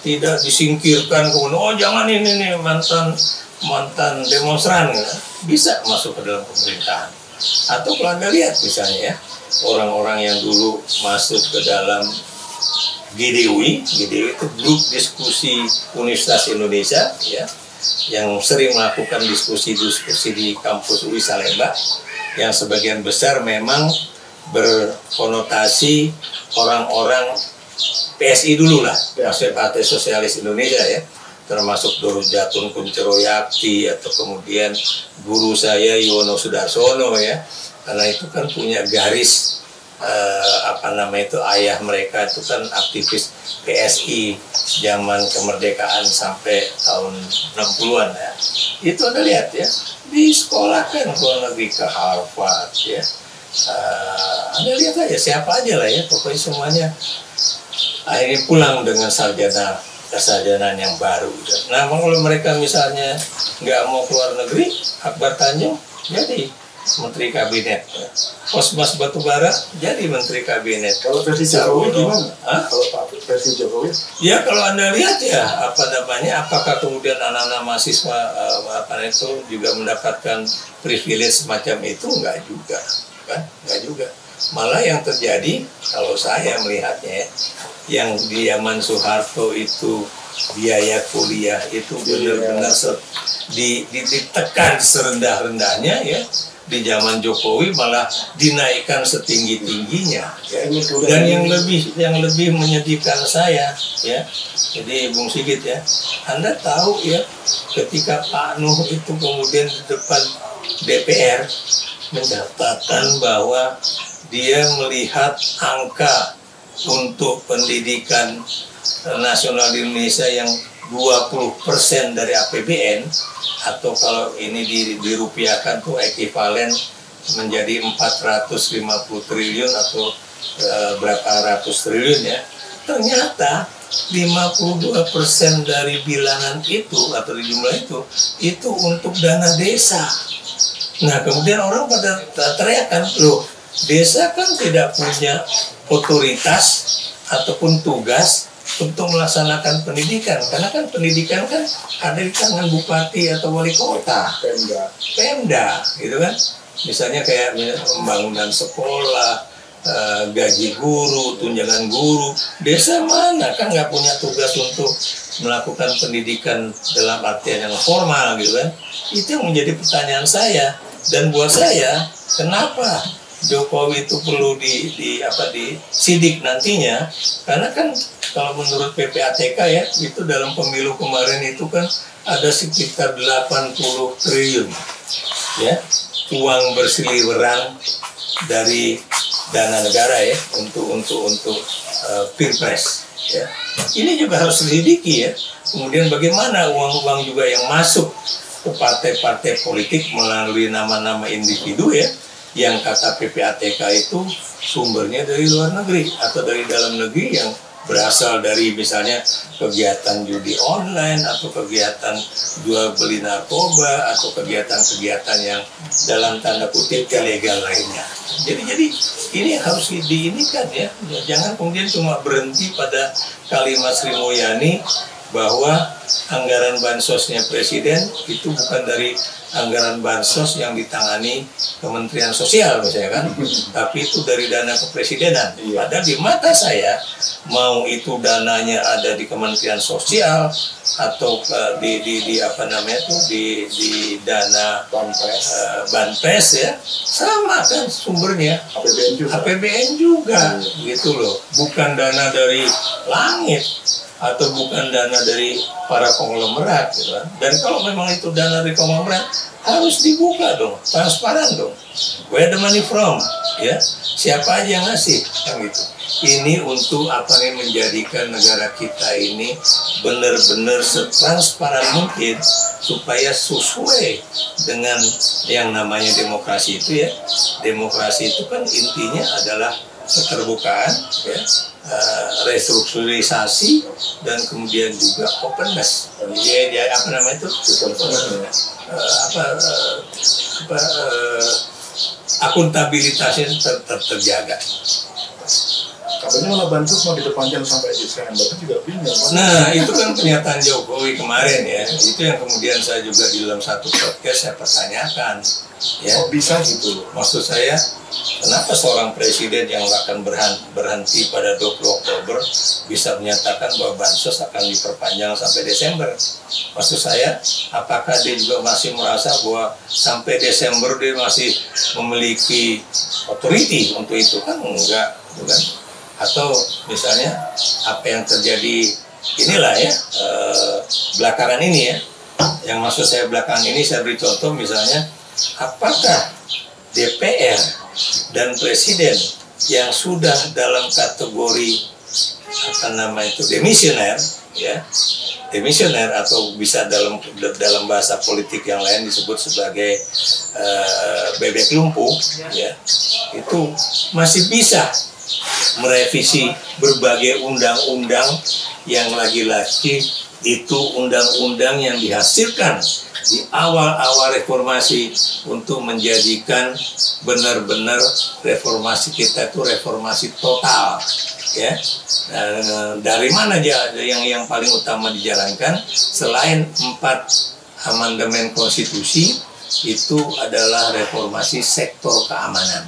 [SPEAKER 1] tidak disingkirkan kemudian oh jangan ini nih mantan demonstran ya, bisa masuk ke dalam pemerintahan. Atau kalau Anda lihat misalnya ya, orang-orang yang dulu masuk ke dalam GDUI itu grup diskusi Universitas Indonesia ya, yang sering melakukan diskusi di kampus UI Salemba, yang sebagian besar memang berkonotasi orang-orang PSI dulu lah, maksudnya Partai Sosialis Indonesia ya, termasuk Doro Jatun Kunchoro-Yakti atau kemudian guru saya Yono Sudarsono ya, karena itu kan punya garis ayah mereka itu kan aktivis PSI zaman kemerdekaan sampai tahun 60-an ya. Itu Anda lihat ya, disekolahkan ke luar negeri ke Harvard ya. Anda lihat aja siapa aja lah ya, pokoknya semuanya akhirnya pulang dengan kesarjanaan yang baru. Nah kalau mereka misalnya nggak mau keluar negeri, Akbar Tanjung jadi Menteri Kabinet, Kosmas Batubara jadi Menteri Kabinet.
[SPEAKER 3] Kalau versi Jokowi gimana? Kalau Pak versi Jokowi?
[SPEAKER 1] Ya kalau Anda lihat ya apakah kemudian anak-anak mahasiswa itu juga mendapatkan privilege semacam itu? Enggak juga, kan? Enggak juga. Malah yang terjadi kalau saya melihatnya yang di zaman Soeharto itu biaya kuliah itu benar-benar ditekan serendah-rendahnya ya. Di zaman Jokowi malah dinaikkan setinggi-tingginya ya. Dan yang lebih menyedihkan saya ya, jadi Bung Sigit ya, Anda tahu ya, ketika Pak Nuh itu kemudian di depan DPR menyatakan bahwa dia melihat angka untuk pendidikan nasional di Indonesia yang 20% dari APBN, atau kalau ini dirupiahkan tuh ekivalen menjadi 450 triliun atau berapa ratus triliun ya. Ternyata 52% dari bilangan itu atau di jumlah itu untuk dana desa. Nah kemudian orang pada teriakan, loh desa kan tidak punya otoritas ataupun tugas untuk melaksanakan pendidikan, karena kan pendidikan kan ada di tangan bupati atau wali kota, Pemda, gitu kan. Misalnya kayak pembangunan sekolah, gaji guru, tunjangan guru. Desa mana kan nggak punya tugas untuk melakukan pendidikan dalam artian yang formal gitu kan. Itu yang menjadi pertanyaan saya. Dan buat saya, kenapa Jokowi itu perlu disidik nantinya? Karena kan kalau menurut PPATK ya, itu dalam pemilu kemarin itu kan ada sekitar 80 triliun ya uang berseliweran dari dana negara ya untuk pilpres ya. Ini juga harus diselidiki ya. Kemudian bagaimana uang-uang juga yang masuk ke partai-partai politik melalui nama-nama individu ya, yang kata PPATK itu sumbernya dari luar negeri atau dari dalam negeri, yang berasal dari misalnya kegiatan judi online atau kegiatan jual beli narkoba atau kegiatan-kegiatan yang dalam tanda kutip ilegal lainnya. Jadi ini harus diinikan ya. Jangan kemudian cuma berhenti pada kalimat Sri Mulyani bahwa anggaran bansosnya presiden itu bukan dari anggaran bansos yang ditangani Kementerian Sosial misalnya kan, tapi itu dari dana kepresidenan. Padahal di mata saya, mau itu dananya ada di Kementerian Sosial atau di dana banpres ya, sama kan sumbernya APBN juga gitu loh, bukan dana dari langit atau bukan dana dari para konglomerat gitu kan. Dan kalau memang itu dana dari konglomerat, harus dibuka dong, transparan dong. Where the money from? Ya, siapa aja yang ngasih yang itu. Ini untuk apa nih, menjadikan negara kita ini benar-benar setransparan mungkin supaya sesuai dengan yang namanya demokrasi itu ya. Demokrasi itu kan intinya adalah keterbukaan ya, restrukturisasi, dan kemudian juga openness. Dia apa namanya itu? Akuntabilitasnya terjaga.
[SPEAKER 3] Katanya malah bansos mau diperpanjang sampai Desember, itu juga bingung.
[SPEAKER 1] Nah, itu kan pernyataan Jokowi kemarin ya. Itu yang kemudian saya juga di dalam satu podcast saya pertanyakan. Ya,
[SPEAKER 3] kok bisa gitu?
[SPEAKER 1] Maksud saya, kenapa seorang presiden yang akan berhenti pada 20 Oktober bisa menyatakan bahwa bansos akan diperpanjang sampai Desember? Maksud saya, apakah dia juga masih merasa bahwa sampai Desember dia masih memiliki authority untuk itu? Kan enggak, bukan? Atau misalnya apa yang terjadi inilah ya, belakangan ini ya, yang maksud saya belakangan ini, saya beri contoh misalnya, apakah DPR dan Presiden yang sudah dalam kategori apa nama itu demisioner ya, demisioner atau bisa dalam bahasa politik yang lain disebut sebagai bebek lumpuh ya, itu masih bisa merevisi berbagai undang-undang yang lagi-lagi itu undang-undang yang dihasilkan di awal-awal reformasi untuk menjadikan benar-benar reformasi kita itu reformasi total ya. Dari mana aja yang paling utama dijalankan selain 4 amandemen konstitusi itu adalah reformasi sektor keamanan.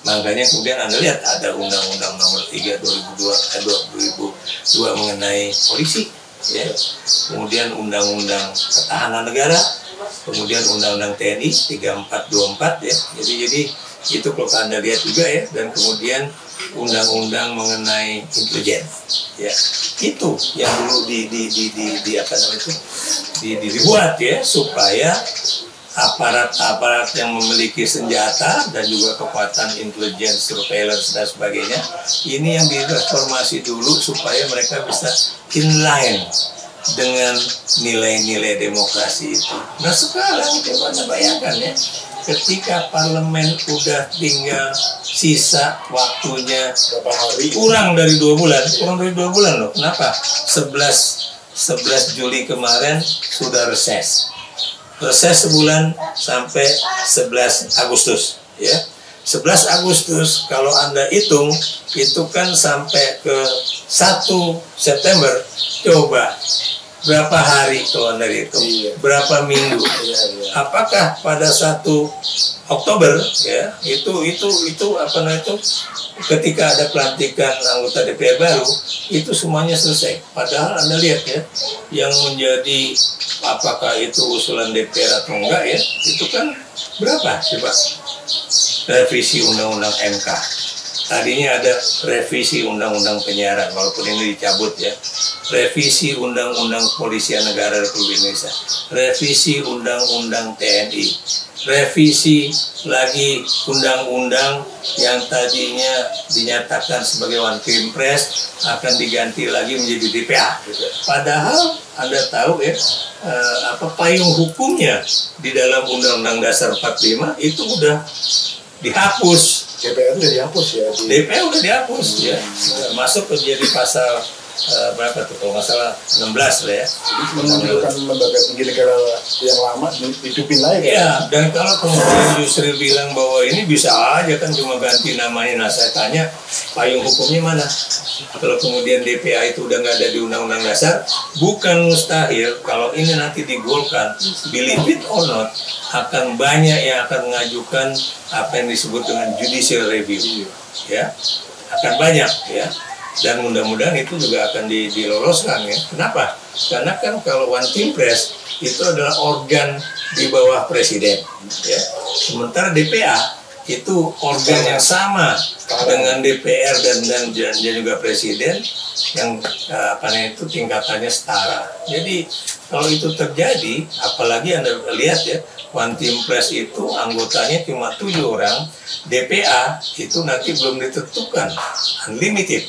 [SPEAKER 1] Makanya kemudian Anda lihat ada Undang-Undang Nomor 3 2002 mengenai polisi ya. Kemudian Undang-Undang Ketahanan Negara, kemudian Undang-Undang TNI 3424 ya. Jadi itu kalau Anda lihat juga ya, dan kemudian Undang-Undang mengenai intelijen ya. Itu yang dulu dibuat ya, supaya aparat-aparat yang memiliki senjata dan juga kekuatan intelijen, surveillance dan sebagainya, ini yang direformasi dulu supaya mereka bisa inline dengan nilai-nilai demokrasi itu. Nah sekarang coba Anda bayangkan ya, ketika parlemen udah tinggal sisa waktunya berapa hari, kurang dari 2 bulan loh. Kenapa? 11 Juli kemarin sudah reses sebulan sampai 11 Agustus ya. 11 Agustus kalau Anda hitung itu kan sampai ke 1 September. Coba berapa hari kalau Anda hitung? Berapa minggu? Apakah pada 1 Oktober ya, itu apa namanya itu, ketika ada pelantikan anggota DPR baru itu semuanya selesai. Padahal Anda lihat ya, yang menjadi apakah itu usulan DPR atau enggak ya, itu kan berapa sih Pak? Revisi Undang-Undang MK. Tadinya ada revisi Undang-Undang Penyiaran, walaupun ini dicabut ya. Revisi Undang-Undang Kepolisian Negara Republik Indonesia. Revisi Undang-Undang TNI. Revisi lagi undang-undang yang tadinya dinyatakan sebagai one team press akan diganti lagi menjadi DPA. Padahal Anda tahu ya, payung hukumnya di dalam Undang-Undang Dasar 45 itu udah dihapus.
[SPEAKER 3] DPR udah dihapus ya?
[SPEAKER 1] DPR udah dihapus ya. Masuk menjadi pasal berapa tuh kalau nggak salah 16 lah ya.
[SPEAKER 3] Jadi menunjukkan lembaga tinggi negara yang lama hidupin lagi.
[SPEAKER 1] Ya, dan kalau kemudian Yusril bilang bahwa ini bisa aja kan cuma ganti namanya. Nah saya tanya payung hukumnya mana? Kalau kemudian DPA itu udah nggak ada di Undang-Undang Dasar, bukan mustahil kalau ini nanti digolkan, believe it or not, akan banyak yang akan mengajukan apa yang disebut dengan judicial review, ya, akan banyak ya. Dan mudah-mudahan itu juga akan diloloskan ya. Kenapa? Karena kan kalau one team press itu adalah organ di bawah presiden ya. Sementara DPA itu organ yang sama dengan DPR dan juga presiden yang itu tingkatannya setara. Jadi kalau itu terjadi, apalagi Anda lihat ya, one team press itu anggotanya cuma 7 orang, DPA itu nanti belum ditentukan, unlimited.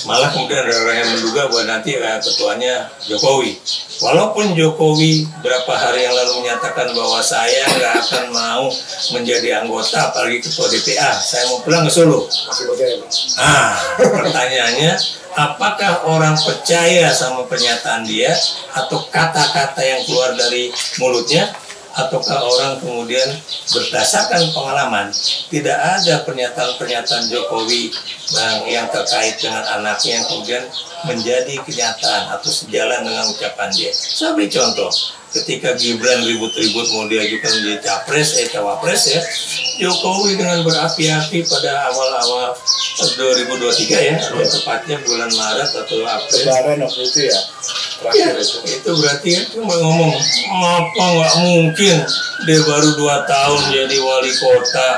[SPEAKER 1] Malah kemudian ada orang yang menduga bahwa nanti ketuanya Jokowi. Walaupun Jokowi berapa hari yang lalu menyatakan bahwa saya nggak akan mau menjadi anggota, apalagi ketua DPA, saya mau pulang ke Solo. Pertanyaannya, apakah orang percaya sama pernyataan dia atau kata-kata yang keluar dari mulutnya? Ataukah orang kemudian berdasarkan pengalaman tidak ada pernyataan-pernyataan Jokowi yang terkait dengan anaknya yang kemudian menjadi kenyataan atau sejalan dengan ucapan dia. Saya beri contoh, ketika Gibran ribut-ribut mau diajukan menjadi cawapres ya, Jokowi dengan berapi-api pada awal-awal 2023 ya, atau tepatnya bulan Maret atau April.
[SPEAKER 3] Lebaran waktu itu ya.
[SPEAKER 1] Ya, itu berarti kan cuma ngomong apa nggak mungkin dia baru 2 tahun jadi wali kota,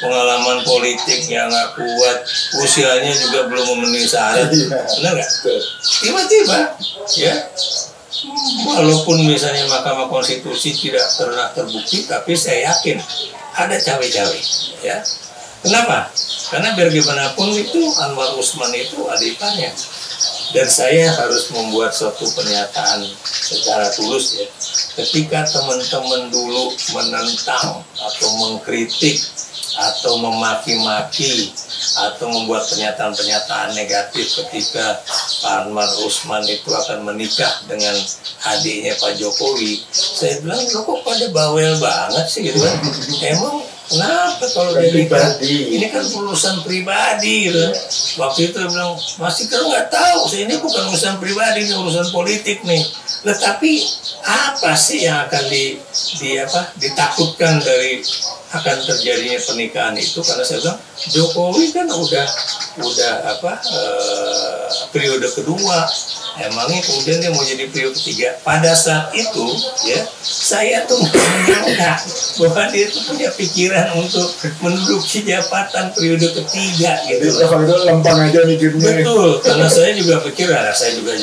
[SPEAKER 1] pengalaman politiknya nggak kuat, usianya juga belum memenuhi syarat, benar nggak? Tiba-tiba ya, walaupun misalnya Mahkamah Konstitusi tidak pernah terbukti, tapi saya yakin ada cawe-cawe ya. Kenapa? Karena biar gimana pun itu Anwar Usman itu adikannya. Dan saya harus membuat suatu pernyataan secara tulus ya. Ketika teman-teman dulu menentang atau mengkritik atau memaki-maki atau membuat pernyataan-pernyataan negatif ketika Pak Anwar Usman itu akan menikah dengan adiknya Pak Jokowi, saya bilang, lo kok pada bawel banget sih gitu kan? Emang kenapa kalau dia nikah? Ini kan urusan pribadi gitu. Waktu itu dia bilang, masih kalau nggak tahu, ini bukan urusan pribadi, ini urusan politik nih. Nah, tapi apa sih yang akan ditakutkan dari akan terjadinya pernikahan itu? Karena saya bilang Jokowi kan udah periode kedua, emangnya kemudian dia mau jadi periode ketiga. Pada saat itu ya, saya tuh menyangka bahwa dia tuh punya pikiran untuk menduduki jabatan periode ketiga gitu.
[SPEAKER 3] Kalau itu lempang aja mikirnya.
[SPEAKER 1] Betul, karena saya juga pikir, saya juga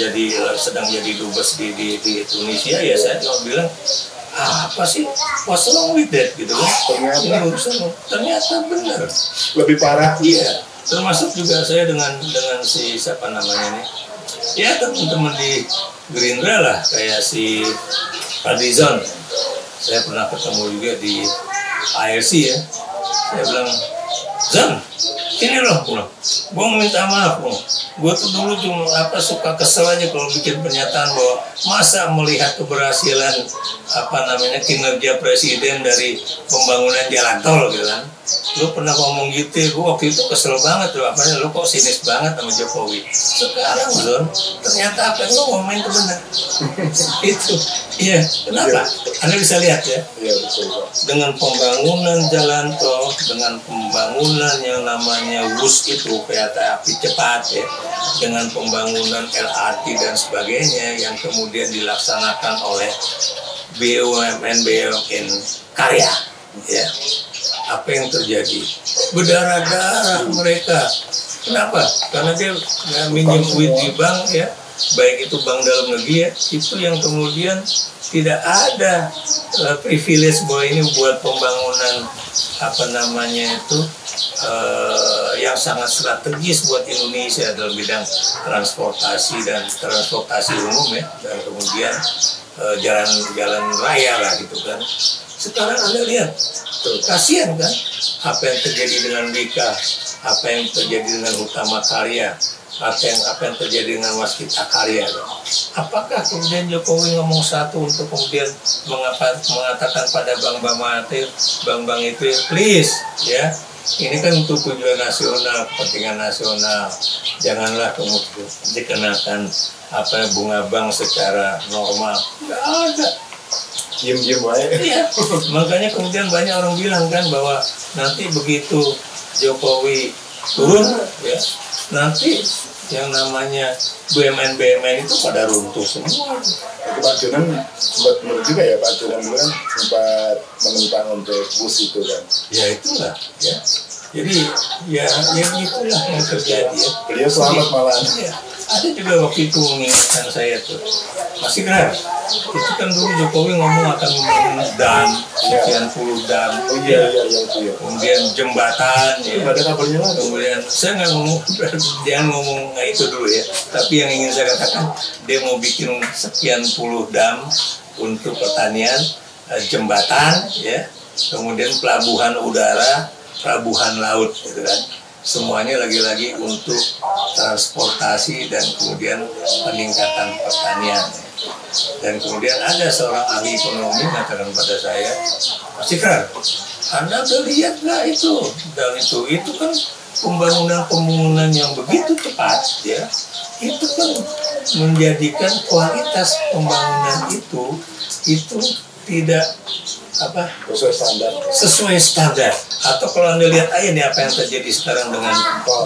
[SPEAKER 1] sedang jadi dubes di Indonesia ya, saya cuma bilang apa sih what's wrong with that gitu kan. Ternyata benar.
[SPEAKER 3] Lebih parah.
[SPEAKER 1] Iya, termasuk juga saya dengan si siapa namanya nih, ya teman-teman di Gerindra lah, kayak si Fadlizon. Saya pernah ketemu juga di ARC ya. Saya bilang, Zon, ini loh, gue minta maaf loh. Gue tuh dulu cuma suka kesel aja kalau bikin pernyataan bahwa masa melihat keberhasilan kinerja presiden dari pembangunan jalan tol gitu kan. Lu pernah ngomong gitu, gue waktu itu kesel banget loh, lu kok sinis banget sama Jokowi. Sekarang Zon, ternyata apa yang lu ngomongin itu benar. Itu, iya, kenapa? Anda bisa lihat ya, dengan pembangunan jalan tol, dengan pembangunan yang namanya WUS itu, kereta api cepat ya, dengan pembangunan LRT dan sebagainya yang kemudian dilaksanakan oleh BUMN karya, ya. Apa yang terjadi? Berdarah-darah mereka. Kenapa? Karena dia minjem duit di bank ya, baik itu bank dalam negeri ya, itu yang kemudian tidak ada privilege bahwa ini buat pembangunan yang sangat strategis buat Indonesia dalam bidang transportasi dan transportasi umum ya, dan kemudian jalan raya lah gitu kan. Sekarang Anda lihat, kasihan kan apa yang terjadi dengan Wika, apa yang terjadi dengan Utama Karya, apa yang terjadi dengan Waskita Karya. Apakah kemudian Jokowi ngomong satu untuk kemudian mengatakan pada bank-bank itu please ya, ini kan untuk tujuan nasional, kepentingan nasional, janganlah kemudian dikenakan bunga bank secara normal. Nggak ada.
[SPEAKER 3] Diem-diem aja.
[SPEAKER 1] Iya, makanya kemudian banyak orang bilang kan bahwa nanti begitu Jokowi turun ya, nanti yang namanya BUMN itu pada runtuh semua.
[SPEAKER 3] Itu Pak Jonan sempat menurut juga ya, Pak Jonan kan sempat menentang untuk bus itu kan.
[SPEAKER 1] Ya itulah ya. Jadi ya itulah yang terjadi ya.
[SPEAKER 3] Beliau selamat malam.
[SPEAKER 1] Ya, ada juga waktu itu mengingatkan saya tuh, Mas Ikrar, itu kan dulu Jokowi ngomong akan membangun dam, sekian puluh dam.
[SPEAKER 3] Oh iya itu ya.
[SPEAKER 1] Kemudian jembatan ya.
[SPEAKER 3] Ada kabarnya lah.
[SPEAKER 1] Kemudian saya nggak ngomong, jangan ngomong itu dulu ya. Tapi yang ingin saya katakan, dia mau bikin sekian puluh dam untuk pertanian, jembatan ya, kemudian pelabuhan udara, pelabuhan laut gitu kan. Semuanya lagi-lagi untuk transportasi dan kemudian peningkatan pertanian. Dan kemudian ada seorang ahli ekonomi mengatakan pada saya, Mas Ikrar, Anda udah lihat nggak itu? Dan itu kan pembangunan yang begitu cepat ya, itu kan menjadikan kualitas pembangunan itu tidak sesuai standar. Atau kalau Anda lihat aja nih apa yang terjadi sekarang dengan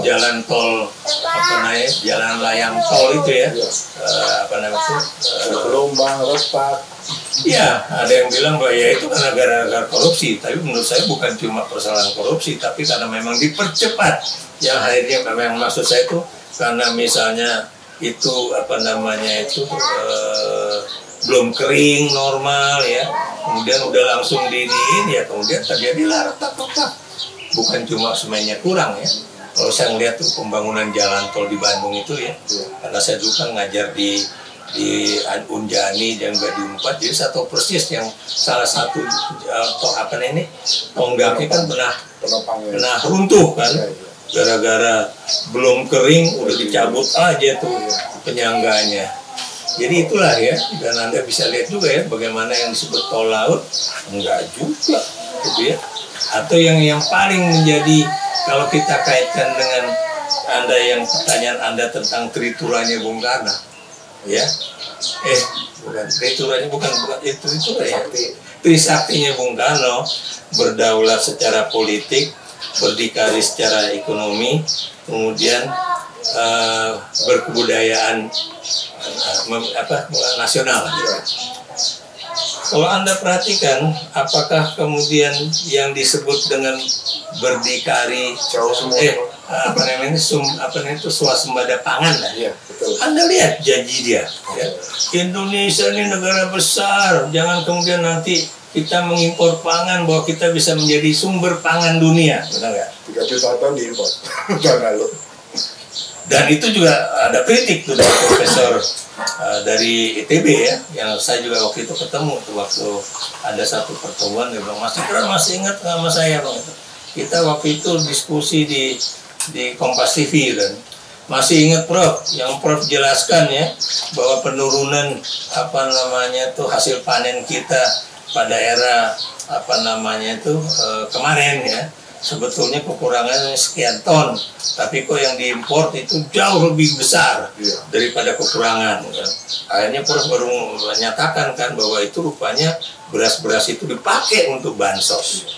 [SPEAKER 1] jalan tol jalan layang tol itu ya,
[SPEAKER 3] gelombang retak.
[SPEAKER 1] Ya, ada yang bilang bahwa ya itu karena gara-gara korupsi, tapi menurut saya bukan cuma persoalan korupsi, tapi karena memang dipercepat. Yang akhirnya memang maksud saya itu karena misalnya itu belum kering normal ya, kemudian udah langsung diniin ya, kemudian terjadilah retak-retak. Bukan cuma semennya kurang ya. Kalau saya ngeliat tuh pembangunan jalan tol di Bandung itu ya, karena saya juga ngajar di Unjani dan juga di Unpad, jadi saya tahu persis yang salah satu tonggaknya kan pernah runtuh kan, gara-gara belum kering udah dicabut aja tuh penyangganya. Jadi itulah ya, dan Anda bisa lihat juga ya bagaimana yang disebut tol laut enggak juga gitu ya. Atau yang paling menjadi, kalau kita kaitkan dengan Anda yang pertanyaan Anda tentang trituranya Bung Karno ya, bukan trituranya, bukan itu ya, Trisaktinya Bung Karno, berdaulat secara politik, berdikari secara ekonomi, kemudian berkebudayaan nasional. Kalau Anda perhatikan, apakah kemudian yang disebut dengan berdikari swasembada pangan lah.
[SPEAKER 3] Ya, betul.
[SPEAKER 1] Anda lihat janji dia ya. Indonesia ini negara besar, jangan kemudian nanti kita mengimpor pangan bahwa kita bisa menjadi sumber pangan dunia, benar nggak?
[SPEAKER 3] 3 juta ton diimpor tahun lalu.
[SPEAKER 1] Dan itu juga ada kritik tuh dari profesor dari ITB ya, yang saya juga waktu itu ketemu tuh waktu ada satu pertemuan, dia bilang, Mas Ikrar masih ingat sama saya Bang? Kita waktu itu diskusi di di Kompas TV kan. Masih ingat Prof, yang Prof jelaskan ya, bahwa penurunan apa namanya itu hasil panen kita pada era apa namanya itu kemarin ya, sebetulnya kekurangannya sekian ton, tapi kok yang diimpor itu jauh lebih besar daripada kekurangan kan. Akhirnya Prof baru menyatakan kan bahwa itu rupanya beras-beras itu dipakai untuk bansos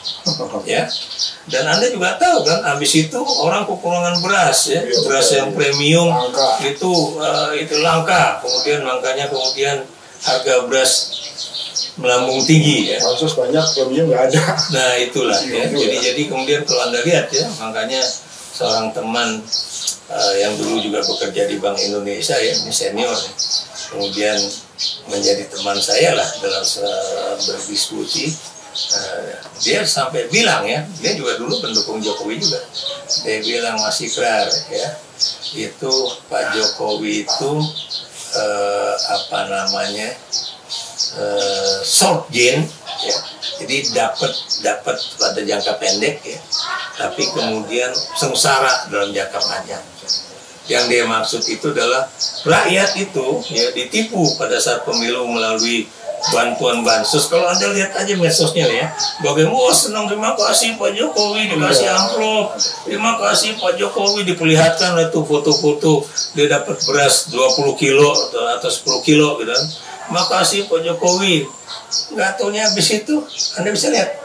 [SPEAKER 1] ya. Dan Anda juga tahu kan, habis itu orang kekurangan beras ya, beras yang premium itu langka, kemudian makanya kemudian harga beras melambung tinggi ya.
[SPEAKER 3] Bansos banyak, premium nggak ada.
[SPEAKER 1] Nah itulah ya. Jadi kemudian kalau Anda lihat ya, makanya seorang teman yang dulu juga bekerja di Bank Indonesia ya, ini senior ya, kemudian menjadi teman saya lah dalam berdiskusi. Dia sampai bilang ya, dia juga dulu pendukung Jokowi juga. Dia bilang, Mas Ikrar ya, itu Pak Jokowi itu apa namanya short gain ya. Jadi dapat pada jangka pendek ya, tapi kemudian sengsara dalam jangka panjang. Yang dia maksud itu adalah rakyat itu ya ditipu pada saat pemilu melalui bantuan bansos. Kalau Anda lihat aja medsosnya ya, bagaimana senang, terima kasih Pak Jokowi dikasih amplop, terima kasih Pak Jokowi, diperlihatkan itu foto-foto dia dapat beras 20 kilo atau 10 kilo gitu kan. Terima kasih Pak Jokowi. Nggak taunya habis itu Anda bisa lihat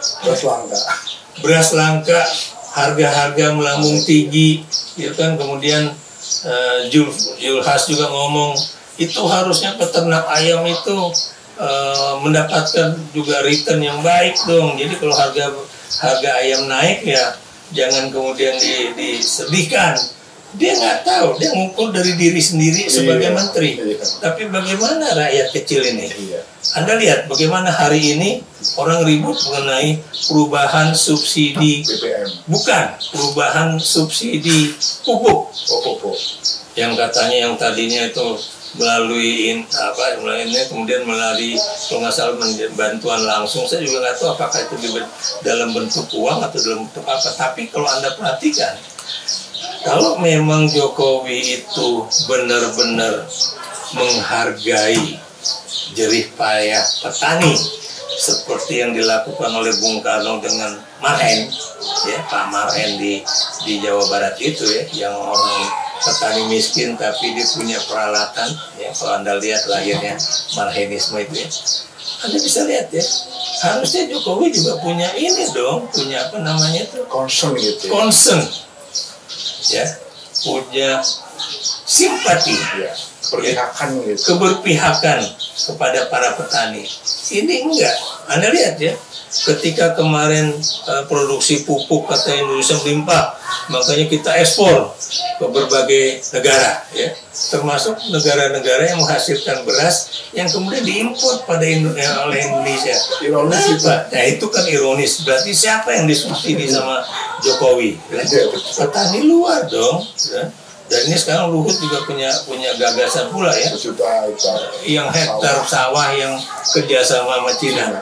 [SPEAKER 1] beras langka, harga-harga melambung tinggi gitu kan. Kemudian Julhas juga ngomong itu harusnya peternak ayam itu mendapatkan juga return yang baik dong. Jadi kalau harga ayam naik ya jangan kemudian disedihkan. Dia nggak tahu, dia ngukur dari diri sendiri sebagai menteri. Tapi bagaimana rakyat kecil ini? Anda lihat bagaimana hari ini orang ribut mengenai perubahan subsidi BBM. Bukan, perubahan subsidi pupuk. Yang katanya yang tadinya itu melalui kemudian melalui kalau nggak salah bantuan langsung. Saya juga nggak tahu apakah itu dalam bentuk uang atau dalam bentuk apa. Tapi kalau Anda perhatikan, kalau memang Jokowi itu benar-benar menghargai jerih payah petani seperti yang dilakukan oleh Bung Karno dengan Marhen ya, Pak Marhen di Jawa Barat itu ya, yang orang petani miskin tapi dia punya peralatan ya. Kalau Anda lihat lahirnya Marhenisme itu ya, Anda bisa lihat ya, harusnya Jokowi juga punya ini dong, punya apa namanya itu,
[SPEAKER 3] concern gitu ya.
[SPEAKER 1] Concern ya, punya simpati ya,
[SPEAKER 3] keberpihakan gitu.
[SPEAKER 1] Keberpihakan kepada para petani. Ini enggak. Anda lihat ya, ketika kemarin produksi pupuk kata Indonesia melimpah, makanya kita ekspor ke berbagai negara ya, termasuk negara-negara yang menghasilkan beras yang kemudian diimpor oleh Indonesia.
[SPEAKER 3] Ironis itu.
[SPEAKER 1] Nah itu kan ironis. Berarti siapa yang disubsidi sama Jokowi? Ya? Petani luar dong. Ya? Dan ini sekarang Luhut juga punya gagasan pula ya, yang hektar sawah yang kerjasama sama Cina.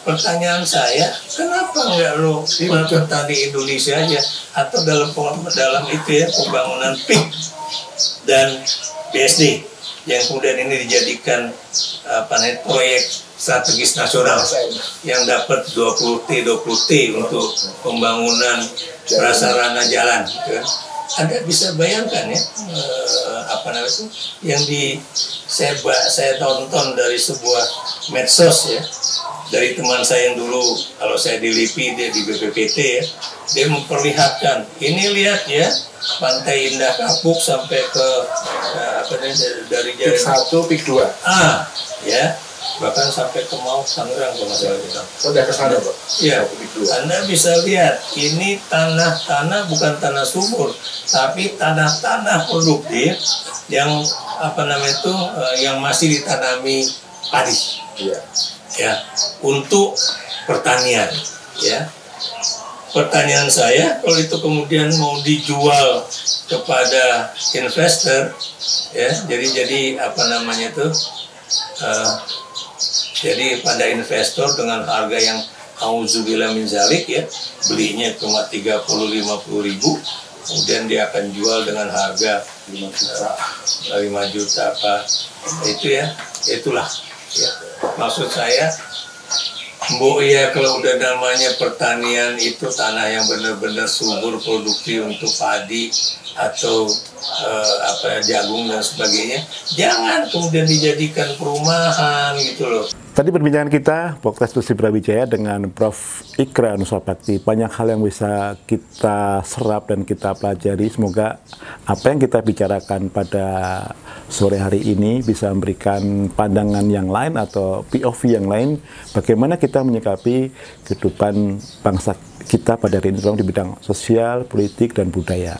[SPEAKER 1] Pertanyaan saya, kenapa nggak lo petani Indonesia aja, atau dalam itu ya, pembangunan PIK dan BSD yang kemudian ini dijadikan proyek strategis nasional yang dapat 20T untuk pembangunan prasarana jalan gitu kan. Anda bisa bayangkan ya, yang saya tonton dari sebuah medsos ya, dari teman saya yang dulu kalau saya di LIPI, dia di BPPT ya, dia memperlihatkan ini, lihat ya, Pantai Indah Kapuk sampai ke dari jalan
[SPEAKER 3] PIK 1, PIK 2
[SPEAKER 1] ya, bahkan sampai ke Mau Tangerang kalau nggak salah kita.
[SPEAKER 3] Sudah ke sana, Pak?
[SPEAKER 1] Iya. Anda bisa lihat ini tanah bukan tanah subur, tapi tanah produktif yang yang masih ditanami padi.
[SPEAKER 3] Iya.
[SPEAKER 1] Ya, untuk pertanian. Ya. Pertanyaan saya, kalau itu kemudian mau dijual kepada investor, ya, jadi jadi pada investor dengan harga yang auzubillah min zalik ya, belinya cuma 30-50 ribu, kemudian dia akan jual dengan harga 5 juta apa itu ya, itulah ya. Maksud saya, Mbok ya kalau udah namanya pertanian itu tanah yang benar-benar subur produktif untuk padi atau jagung dan sebagainya, jangan kemudian dijadikan perumahan gitu loh.
[SPEAKER 2] Tadi perbincangan kita podcast Bersih Brawijaya dengan Prof. Ikra Nusa Bakti. Banyak hal yang bisa kita serap dan kita pelajari. Semoga apa yang kita bicarakan pada sore hari ini bisa memberikan pandangan yang lain atau POV yang lain. Bagaimana kita menyikapi kehidupan bangsa kita pada hari ini, terutama di bidang sosial, politik, dan budaya.